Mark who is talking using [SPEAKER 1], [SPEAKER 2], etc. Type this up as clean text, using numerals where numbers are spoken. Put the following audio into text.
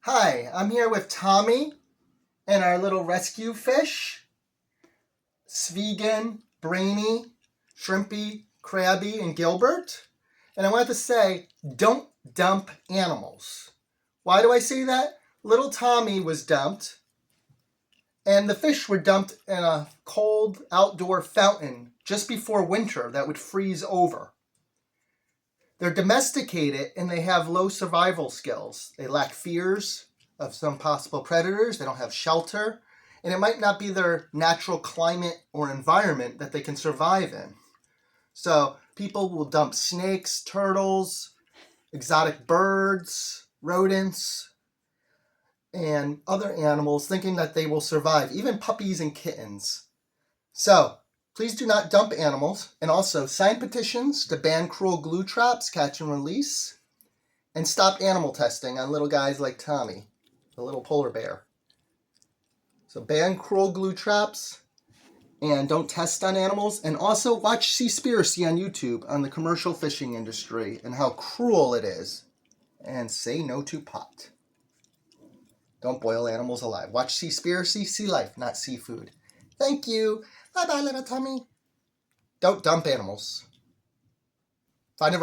[SPEAKER 1] Hi, I'm here with Tommy and our little rescue fish, Svegan, Brainy, Shrimpy, Crabby, and Gilbert. And I wanted to say, don't dump animals. Why do I say that? Little Tommy was dumped, and the fish were dumped in a cold outdoor fountain just before winter that would freeze over. They're domesticated and they have low survival skills. They lack fears of some possible predators. They don't have shelter. And it might not be their natural climate or environment that they can survive in. So people will dump snakes, turtles, exotic birds, rodents, and other animals thinking that they will survive, even puppies and kittens. So please do not dump animals, and also sign petitions to ban cruel glue traps, catch and release, and stop animal testing on little guys like Tommy, the little polar bear. So ban cruel glue traps and don't test on animals, and also watch Seaspiracy on YouTube on the commercial fishing industry and how cruel it is, and say no to pot. Don't boil animals alive. Watch Seaspiracy, sea life, not seafood. Thank you. Bye-bye, little Tommy. Don't dump animals. Find a